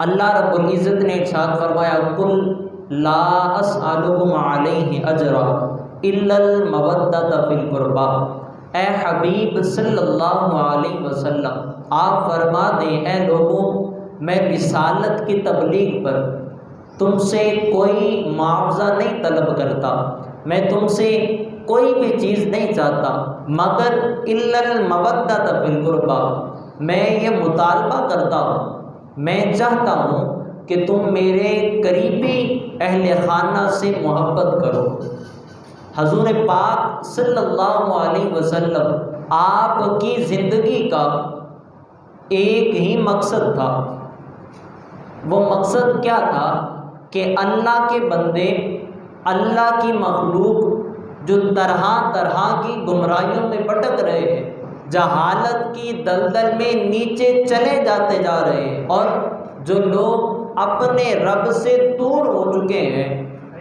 اللہ رب العزت نے ارشاد فرمایا قل لا اسألکم علیہ اجرا الا المودۃ فی القربی، اے حبیب صلی اللہ علیہ وسلم آپ فرما دیں اے لوگوں میں رسالت کی تبلیغ پر تم سے کوئی معاوضہ نہیں طلب کرتا، میں تم سے کوئی بھی چیز نہیں چاہتا مگر الا المودۃ فی القربی، میں یہ مطالبہ کرتا ہوں، میں چاہتا ہوں کہ تم میرے قریبی اہل خانہ سے محبت کرو۔ حضور پاک صلی اللہ علیہ وسلم آپ کی زندگی کا ایک ہی مقصد تھا، وہ مقصد کیا تھا کہ اللہ کے بندے، اللہ کی مخلوق جو طرح طرح کی گمراہیوں میں بھٹک رہے ہیں، جہالت کی دلدل میں نیچے چلے جاتے جا رہے ہیں، اور جو لوگ اپنے رب سے دور ہو چکے ہیں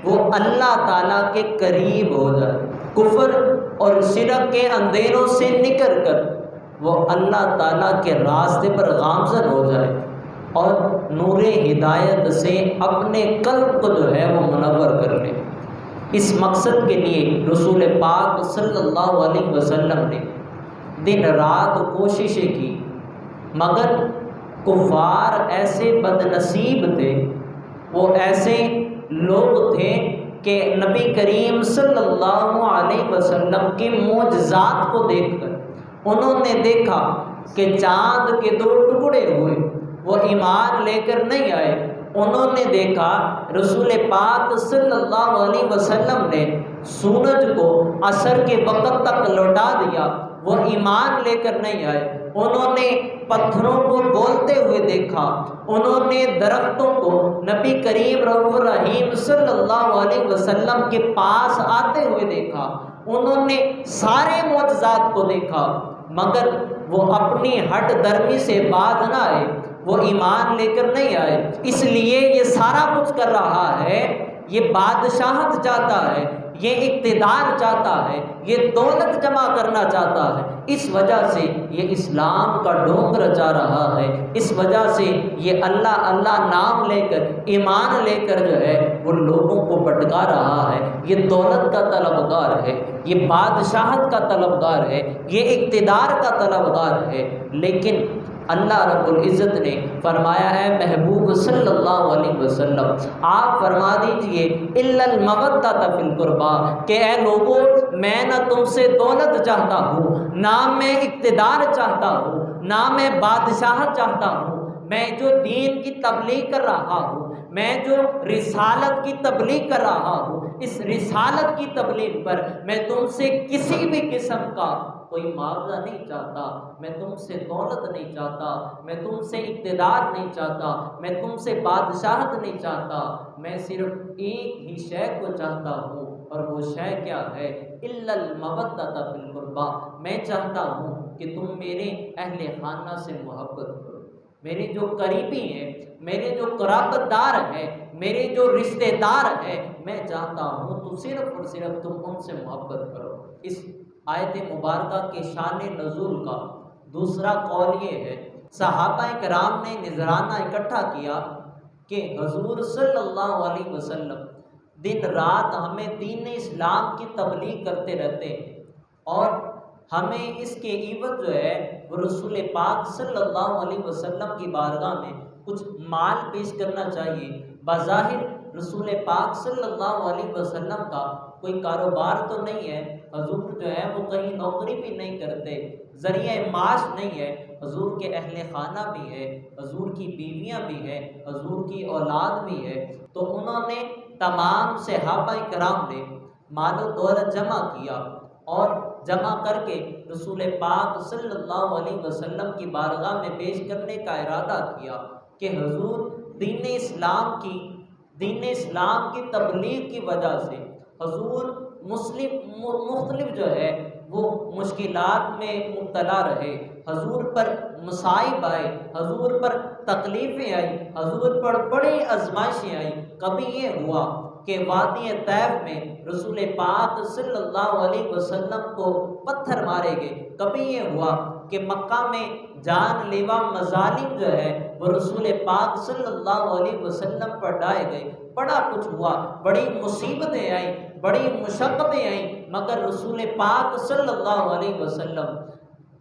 وہ اللہ تعالیٰ کے قریب ہو جائے، کفر اور شرک کے اندھیروں سے نکل کر وہ اللہ تعالیٰ کے راستے پر گامزن ہو جائے اور نور ہدایت سے اپنے قلب کو جو ہے وہ منور کر لے۔ اس مقصد کے لیے رسول پاک صلی اللہ علیہ وسلم نے دن رات کوششیں کی، مگر کفار ایسے بد نصیب تھے، وہ ایسے لوگ تھے کہ نبی کریم صلی اللہ علیہ وسلم کے معجزات کو دیکھ کر انہوں نے دیکھا کہ چاند کے دو ٹکڑے ہوئے، وہ ایمان لے کر نہیں آئے۔ انہوں نے دیکھا رسول پاک صلی اللہ علیہ وسلم نے سورج کو عصر کے وقت تک لوٹا دیا، وہ ایمان لے کر نہیں آئے۔ انہوں نے پتھروں کو بولتے ہوئے دیکھا، انہوں نے درختوں کو نبی کریم رؤوف الرحیم صلی اللہ علیہ وسلم کے پاس آتے ہوئے دیکھا، انہوں نے سارے معجزات کو دیکھا، مگر وہ اپنی ہٹ درمی سے باز نہ آئے، وہ ایمان لے کر نہیں آئے۔ اس لیے یہ سارا کچھ کر رہا ہے، یہ بادشاہت چاہتا ہے، یہ اقتدار چاہتا ہے، یہ دولت جمع کرنا چاہتا ہے، اس وجہ سے یہ اسلام کا ڈھونگ رچا رہا ہے، اس وجہ سے یہ اللہ اللہ نام لے کر ایمان لے کر جو ہے وہ لوگوں کو بھٹکا رہا ہے، یہ دولت کا طلبگار ہے، یہ بادشاہت کا طلبگار ہے، یہ اقتدار کا طلبگار ہے۔ لیکن اللہ رب العزت نے فرمایا ہے محبوب صلی اللہ علیہ وسلم آپ فرما دیجئے الا المودۃ فی القربی، کہ اے لوگوں میں نہ تم سے دولت چاہتا ہوں، نہ میں اقتدار چاہتا ہوں، نہ میں بادشاہت چاہتا ہوں، میں جو دین کی تبلیغ کر رہا ہوں، میں جو رسالت کی تبلیغ کر رہا ہوں، اس رسالت کی تبلیغ پر میں تم سے کسی بھی قسم کا کوئی معاوضہ نہیں چاہتا، میں تم سے دولت نہیں چاہتا، میں تم سے اقتدار نہیں چاہتا، میں تم سے بادشاہت نہیں چاہتا، میں صرف ایک ہی شے کو چاہتا ہوں، اور وہ شے کیا ہے؟ الا المودۃ فی القربی، میں چاہتا ہوں کہ تم میرے اہل خانہ سے محبت کرو، میرے جو قریبی ہیں، میرے جو قرابت دار ہیں، میرے جو رشتہ دار ہیں، میں چاہتا ہوں تو صرف اور صرف تم ان سے محبت کرو۔ اس آیت مبارکہ کے شان نزول کا دوسرا قول یہ ہے، صحابہ کرام نے نذرانہ اکٹھا کیا کہ حضور صلی اللہ علیہ وسلم دن رات ہمیں دین اسلام کی تبلیغ کرتے رہتے ہیں، اور ہمیں اس کے عوض جو ہے وہ رسول پاک صلی اللہ علیہ وسلم کی بارگاہ میں کچھ مال پیش کرنا چاہیے۔ بظاہر رسول پاک صلی اللہ علیہ وسلم کا کوئی کاروبار تو نہیں ہے، حضور جو ہے وہ کہیں نوکری بھی نہیں کرتے، ذریعہ معاش نہیں ہے، حضور کے اہل خانہ بھی ہے، حضور کی بیویاں بھی ہیں، حضور کی اولاد بھی ہے، تو انہوں نے تمام صحابہ کرام نے مال و دولت جمع کیا، اور جمع کر کے رسول پاک صلی اللہ علیہ وسلم کی بارگاہ میں پیش کرنے کا ارادہ کیا کہ حضور دین اسلام کی تبلیغ کی وجہ سے حضور مختلف جو ہے وہ مشکلات میں مبتلا رہے، حضور پر مصائب آئے، حضور پر تکلیفیں آئی، حضور پر بڑی آزمائشیں آئی۔ کبھی یہ ہوا کہ وادی طیف میں رسول پاک صلی اللہ علیہ وسلم کو پتھر مارے گئے، کبھی یہ ہوا کہ مکہ میں جان لیوا مظالم جو ہے وہ رسول پاک صلی اللہ علیہ وسلم پر ڈائے گئے، بڑا کچھ ہوا، بڑی مصیبتیں آئیں، بڑی مشقتیں آئیں، مگر رسول پاک صلی اللہ علیہ وسلم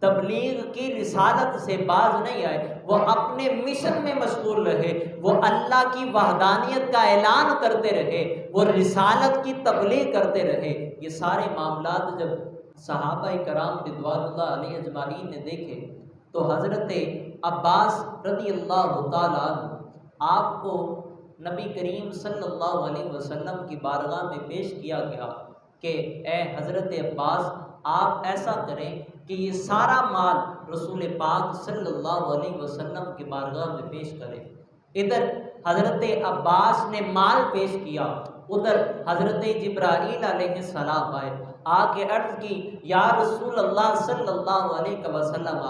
تبلیغ کی رسالت سے باز نہیں آئے، وہ اپنے مشن میں مشغول رہے، وہ اللہ کی وحدانیت کا اعلان کرتے رہے، وہ رسالت کی تبلیغ کرتے رہے۔ یہ سارے معاملات جب صحابہ کرام رضوان اللہ علیہ اجمعین نے دیکھے تو حضرت عباس رضی اللہ تعالیٰ عنہ آپ کو نبی کریم صلی اللہ علیہ وسلم کی بارگاہ میں پیش کیا گیا کہ اے حضرت عباس، آپ ایسا کریں کہ یہ سارا مال رسول پاک صلی اللہ علیہ وسلم کی بارگاہ میں پیش کریں۔ ادھر حضرت عباس نے مال پیش کیا، ادھر حضرت جبرائیل علیہ السلام آئے، آ کے عرض کی یا رسول اللہ صلی اللہ علیہ وسلم،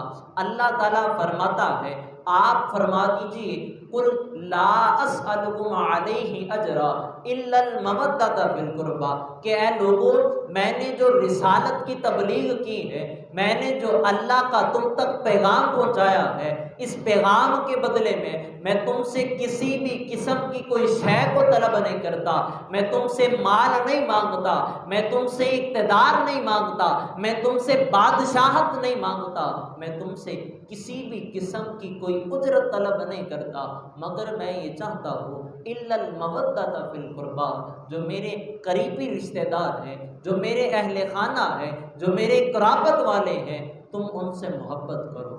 اللہ تعالیٰ فرماتا ہے آپ فرما دیجئے قل لا اسألکم علیہ اجرا الا المودۃ فی القربى، کہ اے لوگوں میں نے جو رسالت کی تبلیغ کی ہے، میں نے جو اللہ کا تم تک پیغام پہنچایا ہے، اس پیغام کے بدلے میں تم سے کسی بھی قسم کی کوئی شے کو طلب نہیں کرتا، میں تم سے مال نہیں مانگتا، میں تم سے اقتدار نہیں مانگتا، میں تم سے بادشاہت نہیں مانگتا، میں تم سے کسی بھی قسم کی کوئی اجرت طلب نہیں کرتا، مگر میں یہ چاہتا ہوں الا المودۃ فی القربى، جو میرے قریبی رشتہ دار ہیں، جو میرے اہل خانہ ہیں، جو میرے قرابت والے ہیں، تم ان سے محبت کرو۔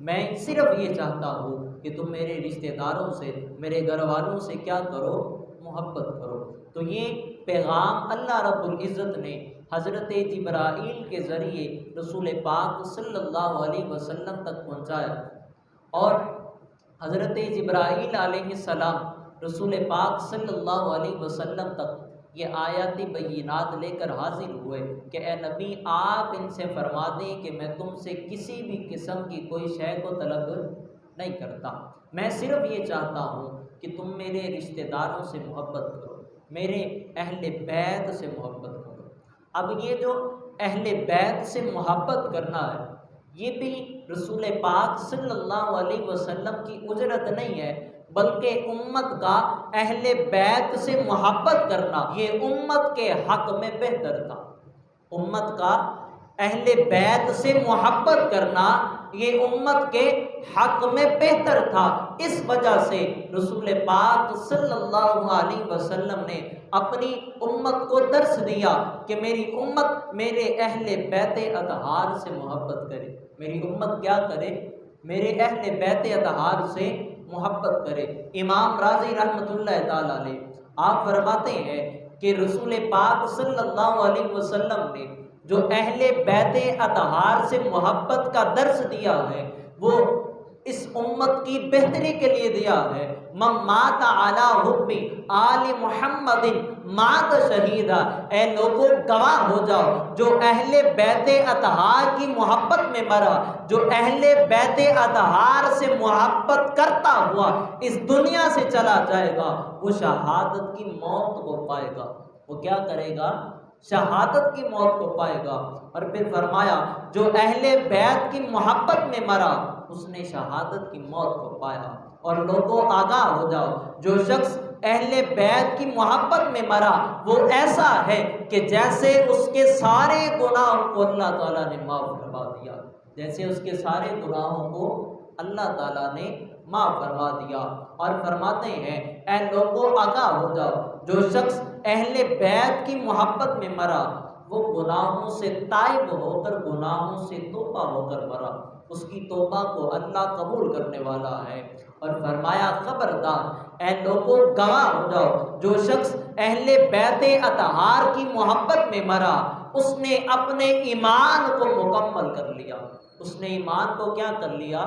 میں صرف یہ چاہتا ہوں کہ تم میرے رشتہ داروں سے، میرے گھر والوں سے کیا کرو؟ محبت کرو۔ تو یہ پیغام اللہ رب العزت نے حضرت جبرائیل کے ذریعے رسول پاک صلی اللہ علیہ وسلم تک پہنچایا، اور حضرت جبرائیل علیہ السلام رسول پاک صلی اللہ علیہ وسلم تک یہ آیاتی بینات لے کر حاضر ہوئے کہ اے نبی آپ ان سے فرما دیں کہ میں تم سے کسی بھی قسم کی کوئی شے کو طلب نہیں کرتا، میں صرف یہ چاہتا ہوں کہ تم میرے رشتہ داروں سے محبت کرو، میرے اہل بیت سے محبت کرو۔ اب یہ جو اہل بیت سے محبت کرنا ہے، یہ بھی رسول پاک صلی اللہ علیہ وسلم کی اجرت نہیں ہے، بلکہ امت کا اہل بیت سے محبت کرنا یہ امت کے حق میں بہتر تھا۔ امت کا اہل بیت سے محبت کرنا یہ امت کے حق میں بہتر تھا۔ اس وجہ سے رسول پاک صلی اللہ علیہ وسلم نے اپنی امت کو درس دیا کہ میری امت میرے اہل بیت اطہار سے محبت کرے، میری امت کیا کرے؟ میرے اہل بیت اطہار سے محبت کرے۔ امام راضی رحمۃ اللہ تعالی علیہ آپ فرماتے ہیں کہ رسول پاک صلی اللہ علیہ وسلم نے جو اہل بیت اطہار سے محبت کا درس دیا ہے وہ اس امت کی بہتری کے لیے دیا ہے۔ من مات علی حب آل محمد مات شہیدا، اے لوگوں گواہ ہو جاؤ، جو اہل بیت اطہار کی محبت میں مرا، جو اہل بیت اطہار سے محبت کرتا ہوا اس دنیا سے چلا جائے گا، وہ شہادت کی موت کو پائے گا۔ وہ کیا کرے گا؟ شہادت کی موت کو پائے گا۔ اور پھر فرمایا جو اہل بیت کی محبت میں مرا اس نے شہادت کی موت کو پایا۔ اور لوگوں آگاہ ہو جاؤ، جو شخص اہل بیت کی محبت میں مرا وہ ایسا ہے کہ جیسے اس کے سارے گناہوں کو اللہ تعالیٰ نے معاف فرما دیا، جیسے اس کے سارے گناہوں کو اللہ تعالیٰ نے معاف فرما دیا۔ اور فرماتے ہیں اے لوگوں آگاہ ہو جاؤ، جو شخص اہل بیت کی محبت میں مرا وہ گناہوں سے تائب ہو کر، گناہوں سے توبہ ہو کر مرا، اس کی توبہ کو اللہ قبول کرنے والا ہے۔ اور فرمایا خبردار اے لوگوں گواہ ہو جاؤ، جو شخص اہل بیت اطہار کی محبت میں مرا اس نے اپنے ایمان کو مکمل کر لیا، اس نے ایمان کو کیا کر لیا؟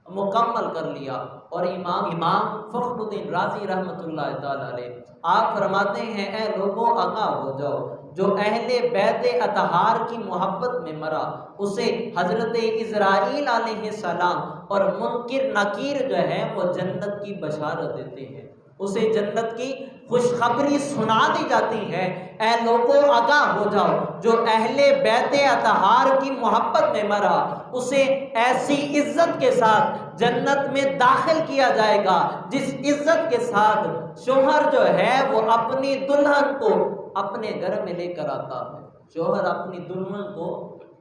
مکمل کر لیا۔ اور امام فخر الدین رازی رحمۃ اللہ تعالی علیہ آپ فرماتے ہیں اے لوگوں آگاہ ہو جاؤ، جو اہل بیت اطہار کی محبت میں مرا اسے حضرت اسرائیل علیہ السلام اور منکر نکیر جو ہے وہ جنت کی بشارت دیتے ہیں، اسے جنت کی خوشخبری سنا دی جاتی ہے۔ اے لوگوں آگاہ ہو جاؤ، جو اہل بیت اطہار کی محبت میں مرا اسے ایسی عزت کے ساتھ جنت میں داخل کیا جائے گا، جس عزت کے ساتھ شوہر جو ہے وہ اپنی دلہن کو اپنے گھر میں لے کر آتا ہے۔ شوہر اپنی دلہن کو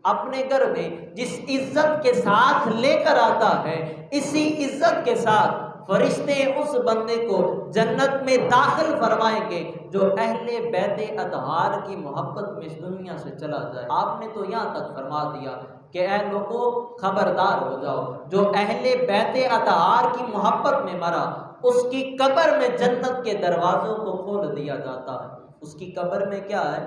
اپنے گھر میں جس عزت کے ساتھ لے کر آتا ہے، اسی عزت کے ساتھ فرشتے اس بندے کو جنت میں داخل فرمائیں گے جو اہل بیت اطہار کی محبت میں اس دنیا سے چلا جائے۔ آپ نے تو یہاں تک فرما دیا کہ اے لوگوں خبردار ہو جاؤ، جو اہل بیت اطہار کی محبت میں مرا اس کی قبر میں جنت کے دروازوں کو کھول دیا جاتا ہے۔ اس کی قبر میں کیا ہے؟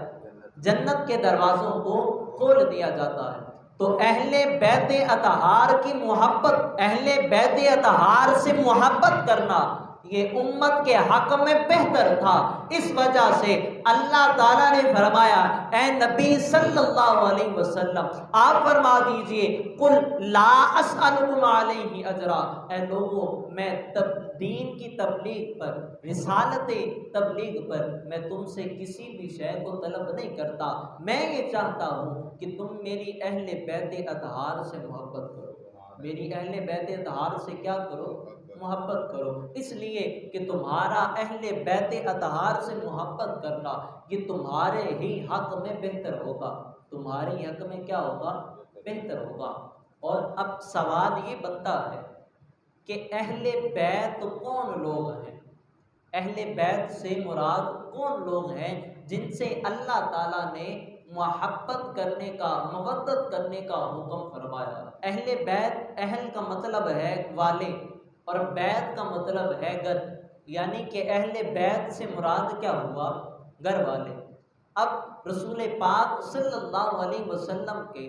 جنت کے دروازوں کو کھول دیا جاتا ہے۔ تو اہل بیت اطہار کی محبت، اہل بیت اطہار سے محبت کرنا یہ امت کے حق میں بہتر تھا۔ اس وجہ سے اللہ تعالیٰ نے فرمایا اے نبی صلی اللہ علیہ وسلم آپ فرما دیجئے قل لا اسألکم علیہ اجرا، اے لوگوں میں دین کی تبلیغ پر، رسالت تبلیغ پر میں تم سے کسی بھی شے کو طلب نہیں کرتا، میں یہ چاہتا ہوں کہ تم میری اہل بیت اطہار سے محبت کرو، میری اہل بیت اطہار سے کیا کرو؟ محبت کرو، اس لیے کہ تمہارا اہل بیت اطہار سے محبت کرنا یہ تمہارے ہی حق میں بہتر ہوگا، تمہارے حق میں کیا ہوگا؟ بہتر ہوگا۔ اور اب سوال یہ بنتا ہے کہ اہل بیت کون لوگ ہیں؟ اہل بیت سے مراد کون لوگ ہیں جن سے اللہ تعالیٰ نے محبت کرنے کا، مودت کرنے کا حکم فرمایا؟ اہل بیت، اہل کا مطلب ہے والے اور بیت کا مطلب ہے گھر، یعنی کہ اہل بیت سے مراد کیا ہوا؟ گھر والے۔ اب رسول پاک صلی اللہ علیہ وسلم کے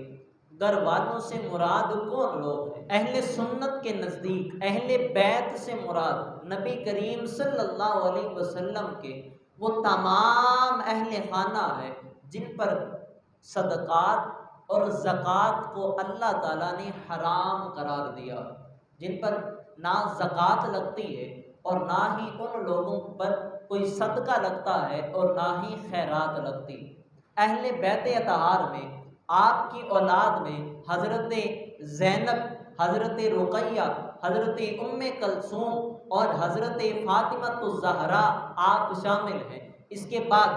گھر والوں سے مراد کون لوگ ہیں؟ اہل سنت کے نزدیک اہل بیت سے مراد نبی کریم صلی اللہ علیہ وسلم کے وہ تمام اہل خانہ ہیں جن پر صدقات اور زکوٰۃ کو اللہ تعالیٰ نے حرام قرار دیا، جن پر نہ زکوٰۃ لگتی ہے اور نہ ہی ان لوگوں پر کوئی صدقہ لگتا ہے اور نہ ہی خیرات لگتی۔ اہل بیت اطہار میں آپ کی اولاد میں حضرت زینب، حضرت رقیہ، حضرت ام کلثوم اور حضرت فاطمہ الزہرا آپ شامل ہیں۔ اس کے بعد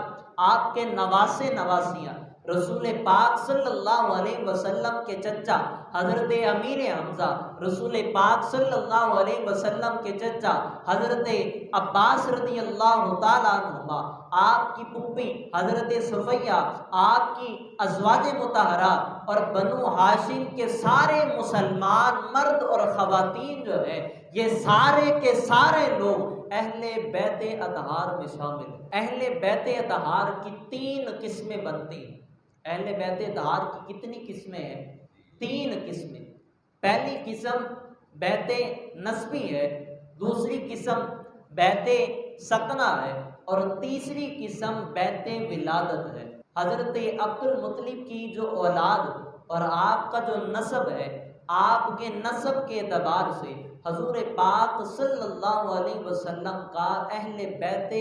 آپ کے نواسے نواسیاں رسول پاک صلی اللہ علیہ وسلم کے چچا حضرت امیر حمزہ، رسول پاک صلی اللہ علیہ وسلم کے چچا حضرت عباس رضی اللہ تعالیٰ عنہما، آپ کی پھوپھی حضرت صفیہ، آپ کی ازواج مطہرات اور بنو ہاشم کے سارے مسلمان مرد اور خواتین جو ہے یہ سارے کے سارے لوگ اہل بیت اطہار میں شامل ہیں۔ اہل بیت اطہار کی 3 قسمیں بنتی ہیں۔ اہل بیت اطہار کی کتنی قسمیں ہیں؟ 3 قسمیں۔ پہلی قسم بیت نسبی ہے، دوسری قسم بیت سکنہ ہے اور تیسری قسم بیت ولادت ہے۔ حضرت عبد المطلب کی جو اولاد اور آپ کا جو نسب ہے، آپ کے نسب کے اعتبار سے حضور پاک صلی اللہ علیہ وسلم کا اہل بیت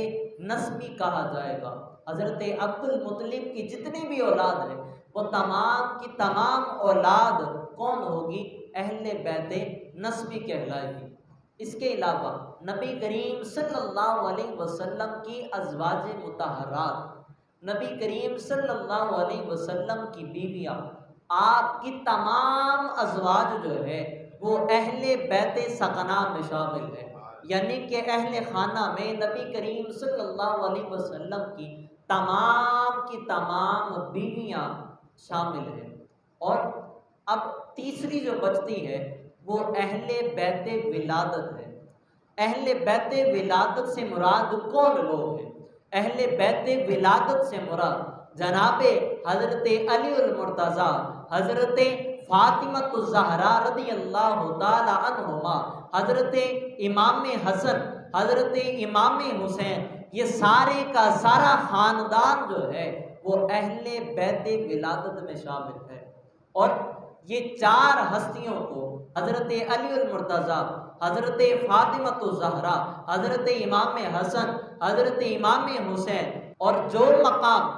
نسبی کہا جائے گا۔ حضرت عبد المطلب کی جتنی بھی اولاد ہے وہ تمام کی تمام اولاد کون ہوگی؟ اہل بیت نسبی کہلائے گی۔ اس کے علاوہ نبی کریم صلی اللہ علیہ وسلم کی ازواج مطہرات، نبی کریم صلی اللہ علیہ وسلم کی بیویاں، آپ کی تمام ازواج جو ہے وہ اہل بیت سکنہ میں شامل ہے، یعنی کہ اہل خانہ میں نبی کریم صلی اللہ علیہ وسلم کی تمام بیویاں شامل ہیں۔ اور اب تیسری جو بچتی ہے وہ اہل بیت ولادت ہے۔ اہل بیت ولادت سے مراد کون لوگ ہیں؟ اہل بیت ولادت سے مراد جناب حضرت علی المرتضیٰ، حضرت فاطمہ الزہرا رضی اللہ تعالی عنہما، حضرت امام حسن، حضرت امام حسین، یہ سارے کا سارا خاندان جو ہے وہ اہل بیت ولادت میں شامل ہے۔ اور یہ 4 ہستیوں کو حضرت علی المرتضیٰ، حضرت فاطمہ الزہرا، حضرت امام حسن، حضرت امام حسین، اور جو مقام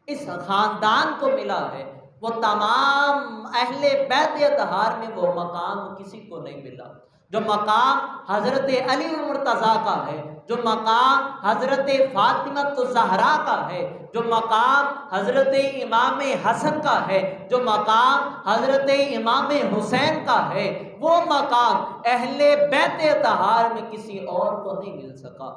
اس خاندان کو ملا ہے وہ تمام اہل بیت اطہار میں وہ مقام کسی کو نہیں ملا۔ جو مقام حضرت علی المرتضیٰ کا ہے، جو مقام حضرت فاطمہ الزہرا کا ہے، جو مقام حضرت امام حسن کا ہے، جو مقام حضرت امام حسین کا ہے، وہ مقام اہل بیت طہار میں کسی اور کو نہیں مل سکا۔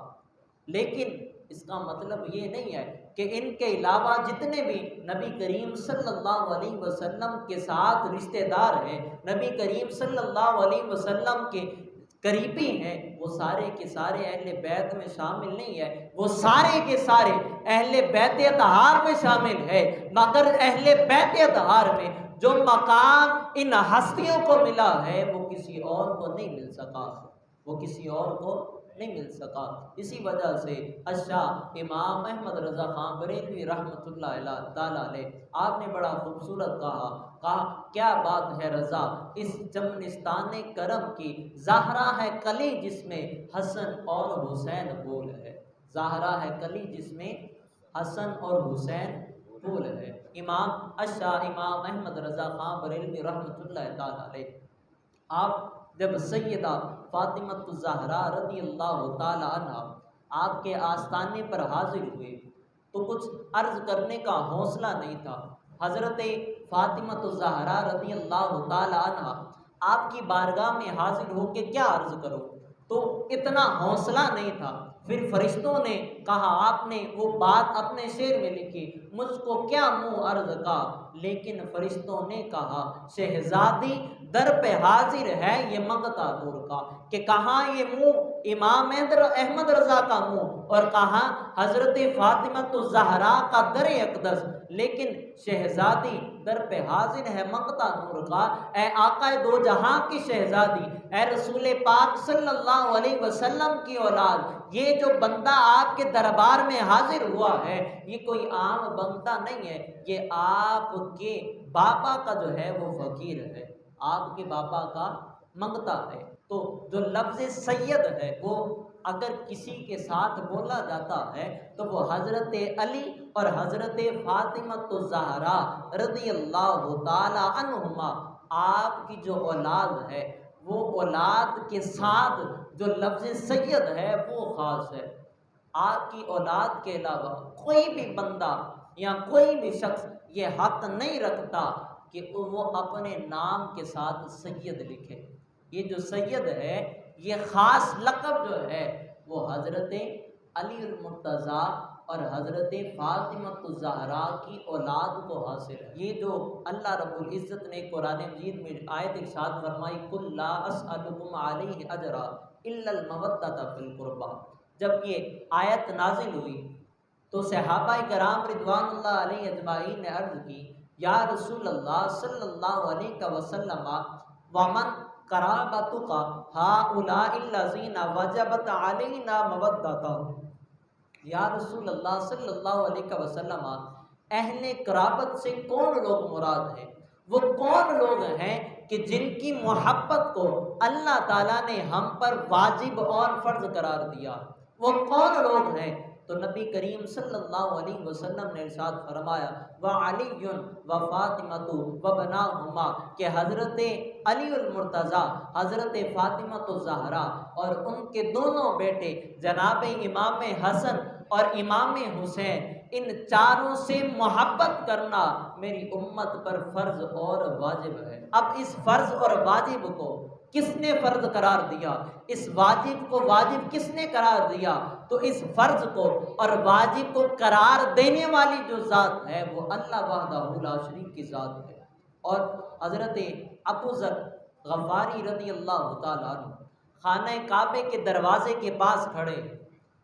لیکن اس کا مطلب یہ نہیں ہے کہ ان کے علاوہ جتنے بھی نبی کریم صلی اللہ علیہ وسلم کے ساتھ رشتہ دار ہیں، نبی کریم صلی اللہ علیہ وسلم کے قریبی ہیں، وہ سارے کے سارے اہل بیت میں شامل نہیں ہے، وہ سارے کے سارے اہل بیت طہار میں شامل ہے، مگر اہل بیت طہار میں جو مقام ان ہستیوں کو ملا ہے وہ کسی اور کو نہیں مل سکا، وہ کسی اور کو نہیں مل سکا۔ اسی وجہ سے الشاہ امام احمد رضا خان بریلوی رحمۃ اللہ تعالیٰ علیہ، آپ نے بڑا خوبصورت کہا کیا بات ہے رضا اس چمنستان کرم کی، زہرا ہے کلی جس میں حسن اور حسین پھول ہے، زہرا ہے کلی جس میں حسن اور حسین پھول ہے۔ امام الشاہ امام احمد رضا خان بریلوی رحمۃ اللہ تعالیٰ علیہ، آپ جب سیدہ فاطمہ الزہرا رضی اللہ تعالی عنہ آپ کے آستانے پر حاضر ہوئے تو کچھ عرض کرنے کا حوصلہ نہیں تھا۔ حضرت فاطمہ الزہرا رضی اللہ تعالی عنہ آپ کی بارگاہ میں حاضر ہو کے کیا عرض کرو، تو اتنا حوصلہ نہیں تھا۔ پھر فرشتوں نے کہا، آپ نے وہ بات اپنے شعر میں لکھی، مجھ کو کیا منہ عرض کا، لیکن فرشتوں نے کہا شہزادی در پہ حاضر ہے یہ منگتا نور کا، کہ کہاں یہ منہ امام احمد رضا کا منہ اور کہاں حضرت فاطمہ الزہرا کا در اقدس، لیکن شہزادی در پہ حاضر ہے منگتا نور کا۔ اے آقا دو جہاں کی شہزادی، اے رسول پاک صلی اللہ علیہ وسلم کی اولاد، یہ جو بندہ آپ کے دربار میں حاضر ہوا ہے یہ کوئی عام بندہ نہیں ہے، یہ آپ کے باپا کا جو ہے وہ فقیر ہے، آپ کے باپا کا منگتا ہے۔ تو جو لفظ سید ہے وہ اگر کسی کے ساتھ بولا جاتا ہے تو وہ حضرت علی اور حضرت فاطمہ الزہرا رضی اللہ تعالی عنہما آپ کی جو اولاد ہے وہ اولاد کے ساتھ جو لفظ سید ہے وہ خاص ہے۔ آپ کی اولاد کے علاوہ کوئی بھی بندہ یا کوئی بھی شخص یہ حق نہیں رکھتا کہ وہ اپنے نام کے ساتھ سید لکھے۔ یہ جو سید ہے یہ خاص لقب جو ہے وہ حضرت علی المرتضیٰ اور حضرت فاطمہ الزہرا کی اولاد کو حاصل ہے۔ یہ جو اللہ رب العزت نے قرآن مجید میں آیت ارشاد فرمائی قل لا اسألکم علیہ اجرا الا المودۃ فی القربى، جب یہ آیت نازل ہوئی تو صحابہ کرام رضوان اللہ علیہ اجمعین نے عرض کی یا رسول اللہ صلی اللہ علیہ وسلم ومن قرابتک ہؤلاء الذین وجبت علینا مودتہم، یا رسول اللہ صلی اللہ علیہ وسلم اہل قرابت سے کون لوگ مراد ہیں، وہ کون لوگ ہیں کہ جن کی محبت کو اللہ تعالیٰ نے ہم پر واجب اور فرض قرار دیا، وہ کون لوگ ہیں؟ تو نبی کریم صلی اللہ علیہ وسلم نے ارشاد فرمایا وعلی وفاطمۃ وبناہما، کہ حضرت علی المرتضیٰ، حضرت فاطمہ الزہرا اور ان کے دونوں بیٹے جناب امام حسن اور امام حسین، ان چاروں سے محبت کرنا میری امت پر فرض اور واجب ہے۔ اب اس فرض اور واجب کو کس نے فرض قرار دیا، اس واجب کو واجب کس نے قرار دیا؟ تو اس فرض کو اور واجب کو قرار دینے والی جو ذات ہے وہ اللہ وحدہ لا شریک کی ذات ہے۔ اور حضرت ابو ذر غفاری رضی اللہ تعالیٰ عنہ خانہ کعبے کے دروازے کے پاس کھڑے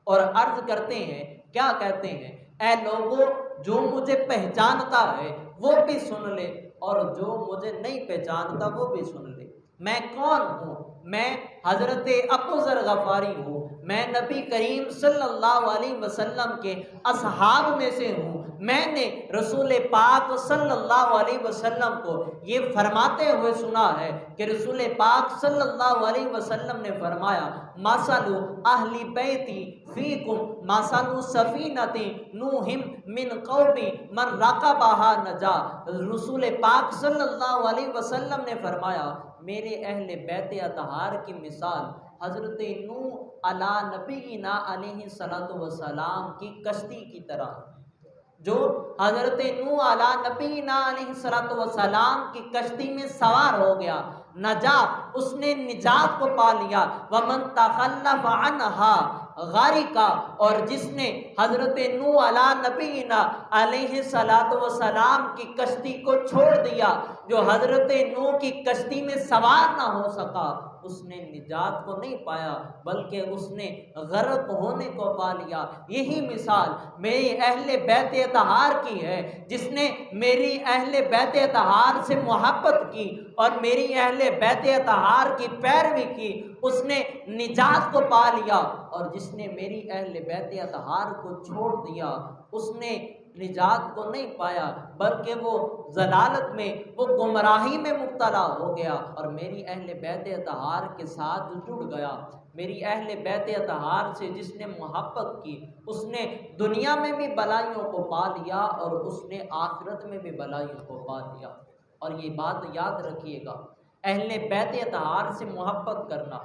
اور عرض کرتے ہیں، کیا کہتے ہیں؟ اے لوگوں، جو مجھے پہچانتا ہے وہ بھی سن لے اور جو مجھے نہیں پہچانتا وہ بھی سن لے۔ میں کون ہوں؟ میں حضرت ابو ذر غفاری ہوں، میں نبی کریم صلی اللہ علیہ وسلم کے اصحاب میں سے ہوں۔ میں نے رسول پاک صلی اللہ علیہ وسلم کو یہ فرماتے ہوئے سنا ہے کہ رسول پاک صلی اللہ علیہ وسلم نے فرمایا مثل اہل بیتی فیکم مثل سفینۃ نوح من قوم من رکبھا نجا۔ رسول پاک صلی اللہ علیہ وسلم نے فرمایا میرے اہل بیت اطہار کی مثال حضرت نوح علی نبینا علیہ الصلوۃ والسلام کی کشتی کی طرح، جو حضرت نوح علی نبینا علیہ الصلوۃ والسلام کی کشتی میں سوار ہو گیا، نجا، اس نے نجات کو پا لیا، ومن تخلف عنہا غارقا، اور جس نے حضرت نوح علی نبینا علیہ الصلوۃ والسلام کی کشتی کو چھوڑ دیا، جو حضرت نوح کی کشتی میں سوار نہ ہو سکا، اس نے نجات کو نہیں پایا بلکہ اس نے غرق ہونے کو پا لیا۔ یہی مثال میری اہل بیت اطہار کی ہے، جس نے میری اہل بیت اطہار سے محبت کی اور میری اہل بیت اطہار کی پیروی کی، اس نے نجات کو پا لیا، اور جس نے میری اہل بیت اطہار کو چھوڑ دیا اس نے نجات کو نہیں پایا بلکہ وہ ضلالت میں، وہ گمراہی میں مبتلا ہو گیا، اور میری اہل بیت اطہار کے ساتھ جڑ گیا۔ میری اہل بیت اطہار سے جس نے محبت کی اس نے دنیا میں بھی بلائیوں کو پا لیا اور اس نے آخرت میں بھی بلائیوں کو پا لیا۔ اور یہ بات یاد رکھیے گا، اہل بیت اطہار سے محبت کرنا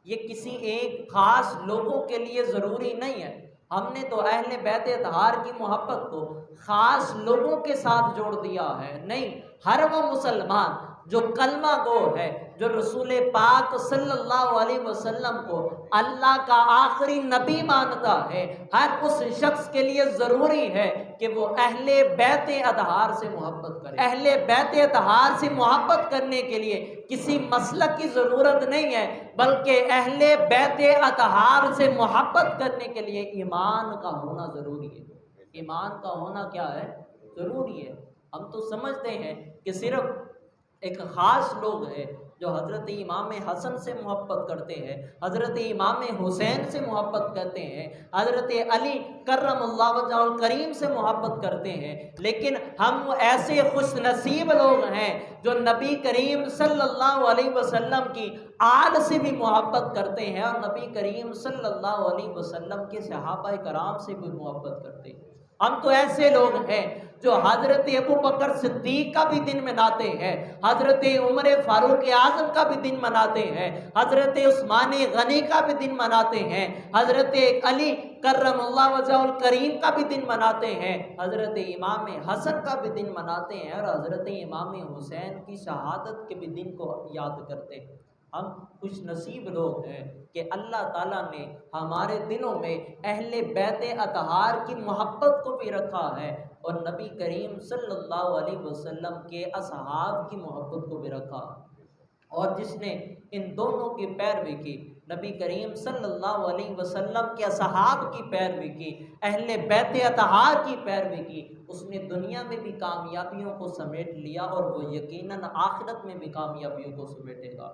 یہ کسی ایک خاص لوگوں کے لیے ضروری نہیں ہے۔ ہم نے تو اہل بیت اطہار کی محبت کو خاص لوگوں کے ساتھ جوڑ دیا ہے، نہیں، ہر وہ مسلمان جو کلمہ گو ہے، جو رسول پاک صلی اللہ علیہ وسلم کو اللہ کا آخری نبی مانتا ہے، ہر اس شخص کے لیے ضروری ہے کہ وہ اہل بیت اطہار سے محبت کرے۔ اہل بیت اطہار سے محبت کرنے کے لیے کسی مسلک کی ضرورت نہیں ہے، بلکہ اہل بیت اطہار سے محبت کرنے کے لیے ایمان کا ہونا ضروری ہے۔ ایمان کا ہونا کیا ہے؟ ضروری ہے۔ ہم تو سمجھتے ہیں کہ صرف ایک خاص لوگ ہیں جو حضرت امام حسن سے محبت کرتے ہیں، حضرت امام حسین سے محبت کرتے ہیں، حضرت علی کرم اللہ وجہہ الکریم سے محبت کرتے ہیں، لیکن ہم ایسے خوش نصیب لوگ ہیں جو نبی کریم صلی اللہ علیہ وسلم کی آل سے بھی محبت کرتے ہیں اور نبی کریم صلی اللہ علیہ وسلم کے صحابہ کرام سے بھی محبت کرتے ہیں۔ ہم تو ایسے لوگ ہیں جو حضرت ابو بکر صدیق کا بھی دن مناتے ہیں، حضرت عمر فاروق اعظم کا بھی دن مناتے ہیں، حضرت عثمان غنی کا بھی دن مناتے ہیں، حضرت علی کرم اللہ وجہہ الکریم کا بھی دن مناتے ہیں، حضرت امام حسن کا بھی دن مناتے ہیں، اور حضرت امام حسین کی شہادت کے بھی دن کو یاد کرتے ہیں۔ ہم خوش نصیب لوگ ہیں کہ اللہ تعالیٰ نے ہمارے دلوں میں اہل بیت اطہار کی محبت کو بھی رکھا ہے اور نبی کریم صلی اللہ علیہ وسلم کے اصحاب کی محبت کو بھی رکھا، اور جس نے ان دونوں کی پیروی کی، نبی کریم صلی اللہ علیہ وسلم کے اصحاب کی پیروی کی، اہل بیت اطہار کی پیروی کی، اس نے دنیا میں بھی کامیابیوں کو سمیٹ لیا اور وہ یقیناً آخرت میں بھی کامیابیوں کو سمیٹے گا۔